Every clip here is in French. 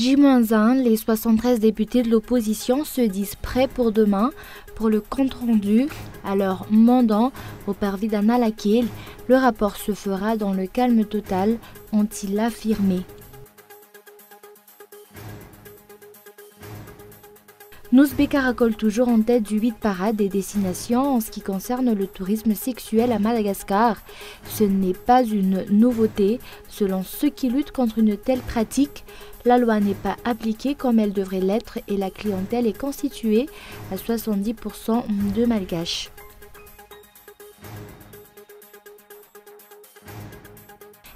J-1, les 73 députés de l'opposition se disent prêts pour demain pour le compte-rendu à leur mandant au parvis d'Anna Lakil. Le rapport se fera dans le calme total, ont-ils affirmé. Nouzbé caracole toujours en tête du 8 parade des destinations en ce qui concerne le tourisme sexuel à Madagascar. Ce n'est pas une nouveauté. Selon ceux qui luttent contre une telle pratique, la loi n'est pas appliquée comme elle devrait l'être et la clientèle est constituée à 70% de malgaches.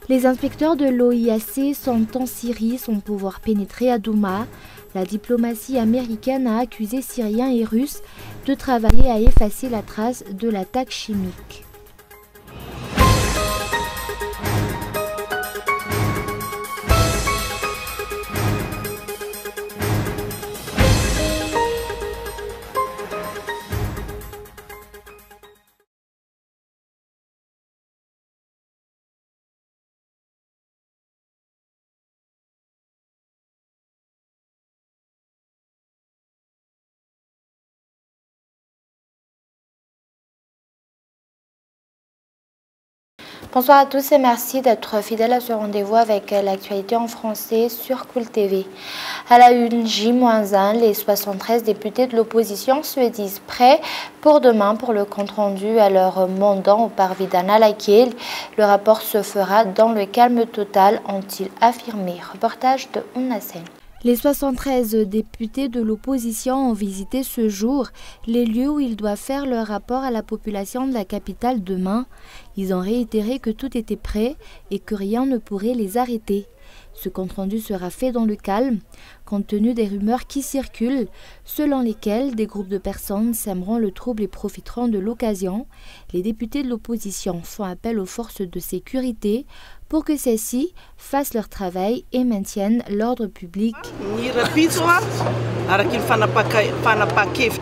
Les inspecteurs de l'OIAC sont en Syrie sans pouvoir pénétrer à Douma. La diplomatie américaine a accusé Syriens et Russes de travailler à effacer la trace de l'attaque chimique. Bonsoir à tous et merci d'être fidèles à ce rendez-vous avec l'actualité en français sur Cool TV. À la une, J-1, les 73 députés de l'opposition se disent prêts pour demain pour le compte-rendu à leur mandant au parvis d'Anna Lakil. Le rapport se fera dans le calme total, ont-ils affirmé. Reportage de Ounassen. Les 73 députés de l'opposition ont visité ce jour les lieux où ils doivent faire leur rapport à la population de la capitale demain. Ils ont réitéré que tout était prêt et que rien ne pourrait les arrêter. Ce compte-rendu sera fait dans le calme, compte tenu des rumeurs qui circulent, selon lesquelles des groupes de personnes sèmeront le trouble et profiteront de l'occasion. Les députés de l'opposition font appel aux forces de sécurité pour que celles-ci fassent leur travail et maintiennent l'ordre public.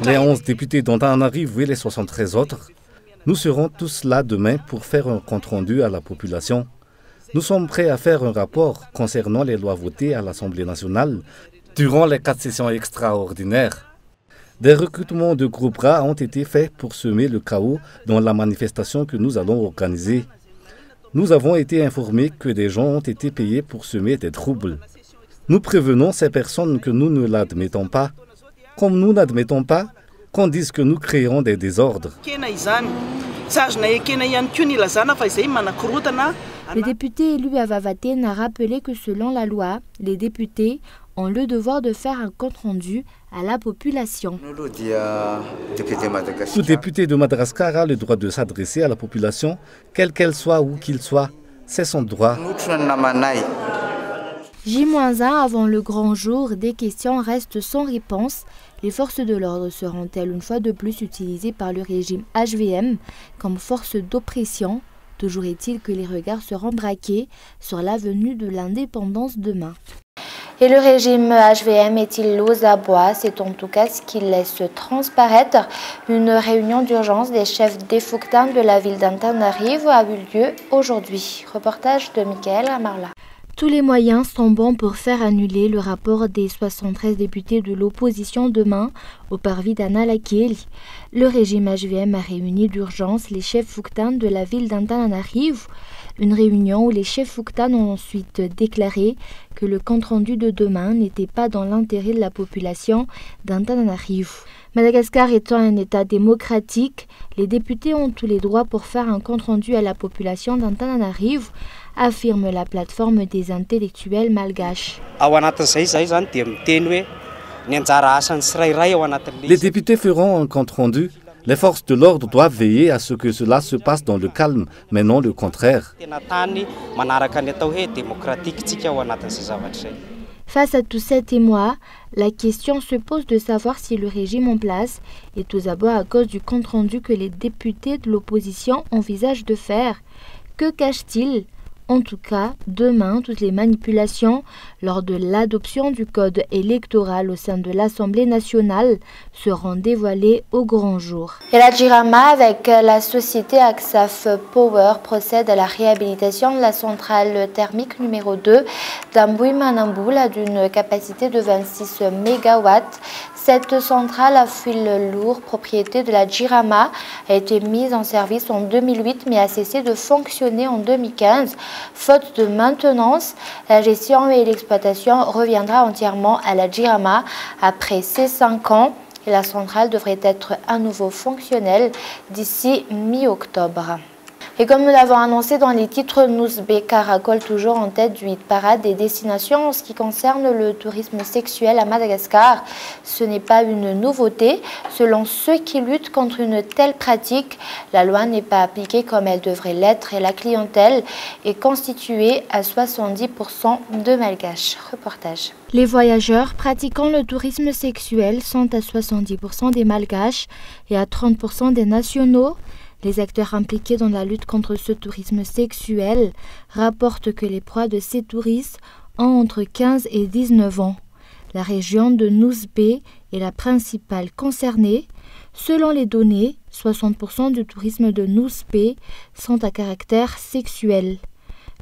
Les 11 députés dont en arrivent et les 73 autres, nous serons tous là demain pour faire un compte-rendu à la population. Nous sommes prêts à faire un rapport concernant les lois votées à l'Assemblée nationale durant les 4 sessions extraordinaires. Des recrutements de groupes rats ont été faits pour semer le chaos dans la manifestation que nous allons organiser. Nous avons été informés que des gens ont été payés pour semer des troubles. Nous prévenons ces personnes que nous ne l'admettons pas. Comme nous n'admettons pas qu'on dise que nous créerons des désordres. Le député élu à Vavaten a rappelé que selon la loi, les députés ont le devoir de faire un compte-rendu à la population. Tout député de Madagascar a le droit de s'adresser à la population, quelle qu'elle soit, où qu'il soit. C'est son droit. J-1 avant le grand jour, des questions restent sans réponse. Les forces de l'ordre seront-elles une fois de plus utilisées par le régime HVM comme force d'oppression? Toujours est-il que les regards seront braqués sur l'avenue de l'indépendance demain. Et le régime HVM est-il aux abois? C'est en tout cas ce qu'il laisse transparaître. Une réunion d'urgence des chefs défouctants de la ville d'Antananarivo a eu lieu aujourd'hui. Reportage de Michael Amarla. Tous les moyens sont bons pour faire annuler le rapport des 73 députés de l'opposition demain au parvis d'Anna Lakil. Le régime HVM a réuni d'urgence les chefs fouctans de la ville d'Antananarivo. Une réunion où les chefs fouctans ont ensuite déclaré que le compte-rendu de demain n'était pas dans l'intérêt de la population d'Antananarivo. Madagascar étant un État démocratique, les députés ont tous les droits pour faire un compte-rendu à la population d'Antananarivo, affirme la plateforme des intellectuels malgaches. Les députés feront un compte-rendu. Les forces de l'ordre doivent veiller à ce que cela se passe dans le calme, mais non le contraire. Face à tous ces témoins, la question se pose de savoir si le régime en place est aux abois à cause du compte-rendu que les députés de l'opposition envisagent de faire. Que cache-t-il? En tout cas, demain, toutes les manipulations lors de l'adoption du code électoral au sein de l'Assemblée nationale seront dévoilées au grand jour. Et la Jirama, avec la société Axaf Power, procède à la réhabilitation de la centrale thermique numéro 2 d'Ambouy-Manamboula d'une capacité de 26 MW. Cette centrale à fil lourd, propriété de la Jirama, a été mise en service en 2008 mais a cessé de fonctionner en 2015. Faute de maintenance, la gestion et l'exploitation reviendra entièrement à la Jirama après ces 5 ans et la centrale devrait être à nouveau fonctionnelle d'ici mi-octobre. Et comme nous l'avons annoncé dans les titres, Nouzbé caracole toujours en tête du hit parade des destinations en ce qui concerne le tourisme sexuel à Madagascar. Ce n'est pas une nouveauté. Selon ceux qui luttent contre une telle pratique, la loi n'est pas appliquée comme elle devrait l'être et la clientèle est constituée à 70% de Malgaches. Reportage. Les voyageurs pratiquant le tourisme sexuel sont à 70% des Malgaches et à 30% des nationaux. Les acteurs impliqués dans la lutte contre ce tourisme sexuel rapportent que les proies de ces touristes ont entre 15 et 19 ans. La région de Nouzbé est la principale concernée. Selon les données, 60% du tourisme de Nouzbé sont à caractère sexuel.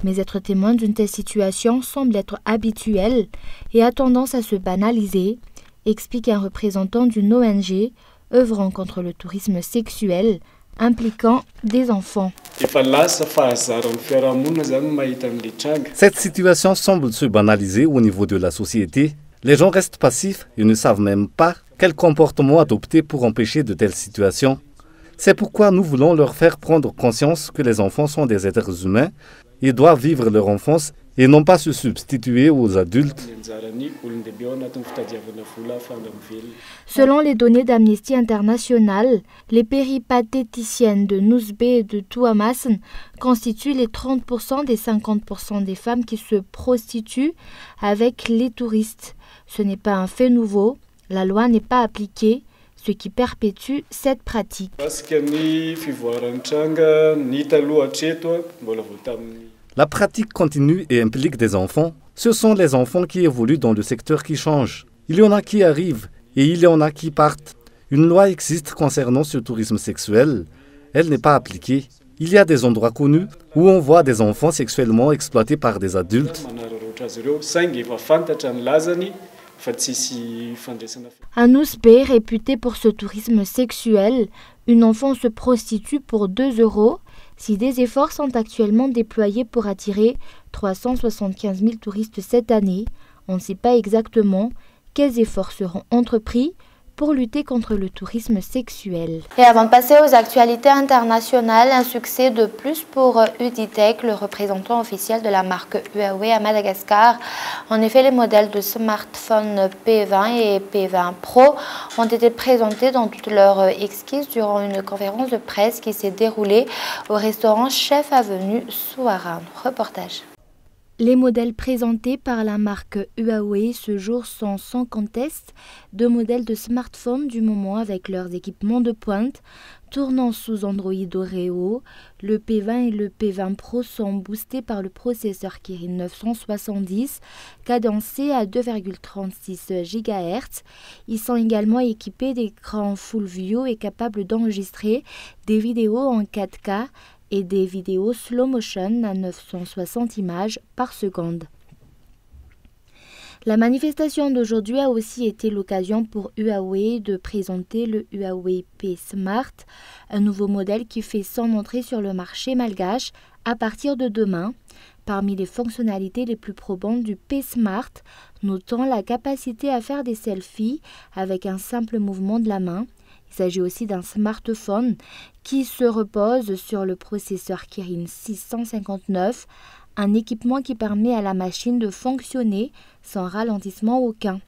Mais être témoin d'une telle situation semble être habituel et a tendance à se banaliser, explique un représentant d'une ONG œuvrant contre le tourisme sexuel impliquant des enfants. Cette situation semble se banaliser au niveau de la société. Les gens restent passifs et ne savent même pas quel comportement adopter pour empêcher de telles situations. C'est pourquoi nous voulons leur faire prendre conscience que les enfants sont des êtres humains et doivent vivre leur enfance et non pas se substituer aux adultes. Selon les données d'Amnesty International, les péripatéticiennes de Nouzbé et de Touamassen constituent les 30% des 50% des femmes qui se prostituent avec les touristes. Ce n'est pas un fait nouveau, la loi n'est pas appliquée, ce qui perpétue cette pratique. La pratique continue et implique des enfants. Ce sont les enfants qui évoluent dans le secteur qui changent. Il y en a qui arrivent et il y en a qui partent. Une loi existe concernant ce tourisme sexuel. Elle n'est pas appliquée. Il y a des endroits connus où on voit des enfants sexuellement exploités par des adultes. À Nouzbé, réputé pour ce tourisme sexuel, une enfant se prostitue pour 2 €. Si des efforts sont actuellement déployés pour attirer 375 000 touristes cette année, on ne sait pas exactement quels efforts seront entrepris pour lutter contre le tourisme sexuel. Et avant de passer aux actualités internationales, un succès de plus pour Uditech, le représentant officiel de la marque Huawei à Madagascar. En effet, les modèles de smartphones P20 et P20 Pro ont été présentés dans toute leur exquise durant une conférence de presse qui s'est déroulée au restaurant Chef Avenue Souaran. Reportage. Les modèles présentés par la marque Huawei ce jour sont sans conteste 2 modèles de smartphones du moment avec leurs équipements de pointe. Tournant sous Android Oreo, le P20 et le P20 Pro sont boostés par le processeur Kirin 970, cadencé à 2,36 GHz. Ils sont également équipés d'écrans Full View et capables d'enregistrer des vidéos en 4K et des vidéos slow motion à 960 images par seconde. La manifestation d'aujourd'hui a aussi été l'occasion pour Huawei de présenter le Huawei P Smart, un nouveau modèle qui fait son entrée sur le marché malgache à partir de demain. Parmi les fonctionnalités les plus probantes du P Smart, notons la capacité à faire des selfies avec un simple mouvement de la main. Il s'agit aussi d'un smartphone qui se repose sur le processeur Kirin 659, un équipement qui permet à la machine de fonctionner sans ralentissement aucun.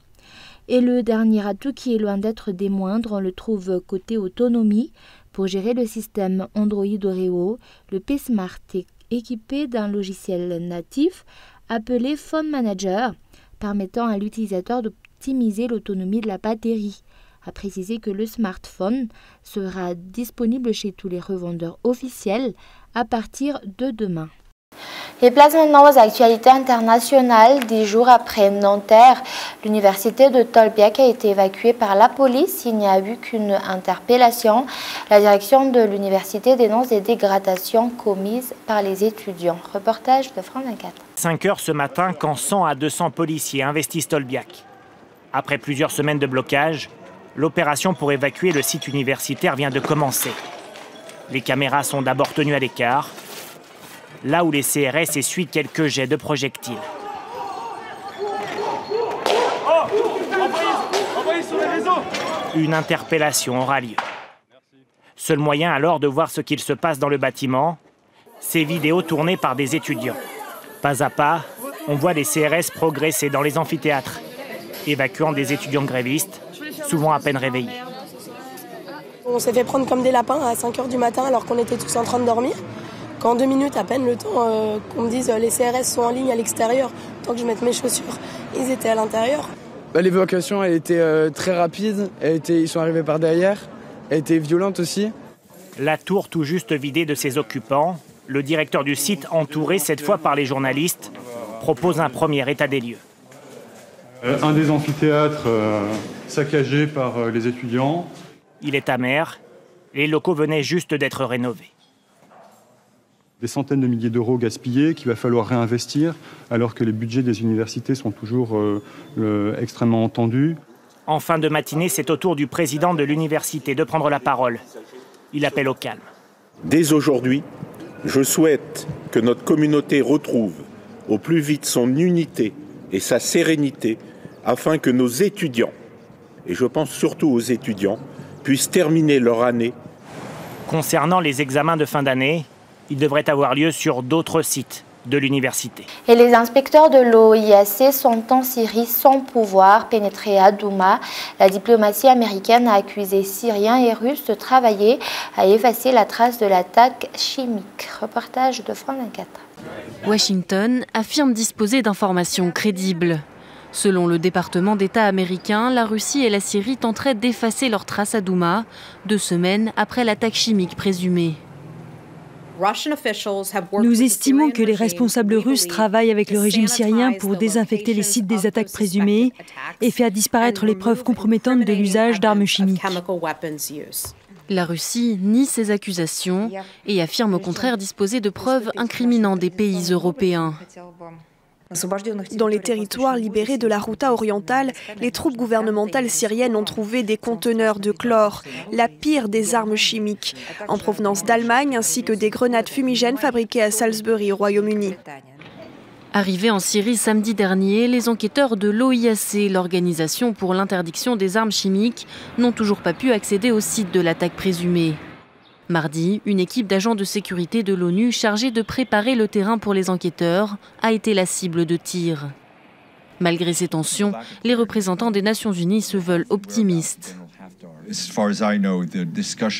Et le dernier atout qui est loin d'être des moindres, on le trouve côté autonomie. Pour gérer le système Android Oreo, le P Smart est équipé d'un logiciel natif appelé Phone Manager, permettant à l'utilisateur d'optimiser l'autonomie de la batterie. À préciser que le smartphone sera disponible chez tous les revendeurs officiels à partir de demain. Et place maintenant aux actualités internationales. 10 jours après Nanterre, l'université de Tolbiac a été évacuée par la police. Il n'y a eu qu'une interpellation. La direction de l'université dénonce des dégradations commises par les étudiants. Reportage de France 24. 5 heures ce matin, quand 100 à 200 policiers investissent Tolbiac. Après plusieurs semaines de blocage, l'opération pour évacuer le site universitaire vient de commencer. Les caméras sont d'abord tenues à l'écart, là où les CRS essuient quelques jets de projectiles. Une interpellation aura lieu. Seul moyen alors de voir ce qu'il se passe dans le bâtiment, ces vidéos tournées par des étudiants. Pas à pas, on voit les CRS progresser dans les amphithéâtres, évacuant des étudiants grévistes, souvent à peine réveillés. On s'est fait prendre comme des lapins à 5 h du matin alors qu'on était tous en train de dormir. Qu'en 2 minutes, à peine le temps qu'on me dise les CRS sont en ligne à l'extérieur, tant que je mette mes chaussures, ils étaient à l'intérieur. L'évacuation, elle était très rapide, ils sont arrivés par derrière, elle était violente aussi. La tour tout juste vidée de ses occupants, le directeur du site, entouré cette fois par les journalistes, propose un premier état des lieux. Un des amphithéâtres saccagé par les étudiants. Il est amer, les locaux venaient juste d'être rénovés. Des centaines de milliers d'euros gaspillés qu'il va falloir réinvestir alors que les budgets des universités sont toujours extrêmement tendus. En fin de matinée, c'est au tour du président de l'université de prendre la parole. Il appelle au calme. Dès aujourd'hui, je souhaite que notre communauté retrouve au plus vite son unité et sa sérénité afin que nos étudiants, et je pense surtout aux étudiants, puissent terminer leur année. Concernant les examens de fin d'année, ils devraient avoir lieu sur d'autres sites de l'université. Et les inspecteurs de l'OIAC sont en Syrie sans pouvoir pénétrer à Douma. La diplomatie américaine a accusé Syriens et Russes de travailler à effacer la trace de l'attaque chimique. Reportage de France 24. Washington affirme disposer d'informations crédibles. Selon le département d'État américain, la Russie et la Syrie tenteraient d'effacer leurs traces à Douma, 2 semaines après l'attaque chimique présumée. Nous estimons que les responsables russes travaillent avec le régime syrien pour désinfecter les sites des attaques présumées et faire disparaître les preuves compromettantes de l'usage d'armes chimiques. La Russie nie ces accusations et affirme au contraire disposer de preuves incriminant des pays européens. Dans les territoires libérés de la Ghouta orientale, les troupes gouvernementales syriennes ont trouvé des conteneurs de chlore, la pire des armes chimiques, en provenance d'Allemagne, ainsi que des grenades fumigènes fabriquées à Salisbury, au Royaume-Uni. Arrivés en Syrie samedi dernier, les enquêteurs de l'OIAC, l'Organisation pour l'interdiction des armes chimiques, n'ont toujours pas pu accéder au site de l'attaque présumée. Mardi, une équipe d'agents de sécurité de l'ONU chargée de préparer le terrain pour les enquêteurs a été la cible de tirs. Malgré ces tensions, les représentants des Nations Unies se veulent optimistes.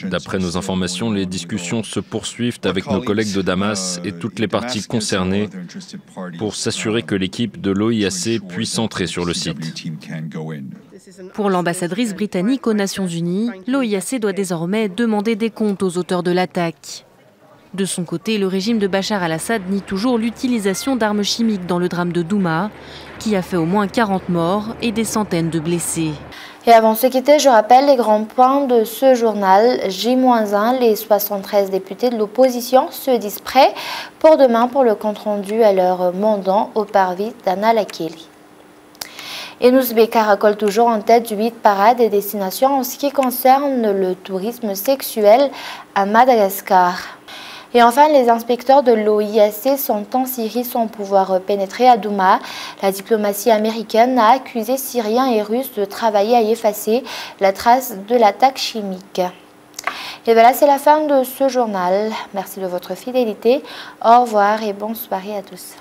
D'après nos informations, les discussions se poursuivent avec nos collègues de Damas et toutes les parties concernées pour s'assurer que l'équipe de l'OIAC puisse entrer sur le site. Pour l'ambassadrice britannique aux Nations Unies, l'OIAC doit désormais demander des comptes aux auteurs de l'attaque. De son côté, le régime de Bachar al-Assad nie toujours l'utilisation d'armes chimiques dans le drame de Douma, qui a fait au moins 40 morts et des centaines de blessés. Et avant de se quitter, je rappelle les grands points de ce journal. J-1, les 73 députés de l'opposition se disent prêts pour demain pour le compte-rendu à leur mandant au parvis d'Anna Lakeli. Et Nouzbek caracole toujours en tête du 8 parades et destinations en ce qui concerne le tourisme sexuel à Madagascar. Et enfin, les inspecteurs de l'OIAC sont en Syrie sans pouvoir pénétrer à Douma. La diplomatie américaine a accusé Syriens et Russes de travailler à effacer la trace de l'attaque chimique. Et voilà, c'est la fin de ce journal. Merci de votre fidélité. Au revoir et bonne soirée à tous.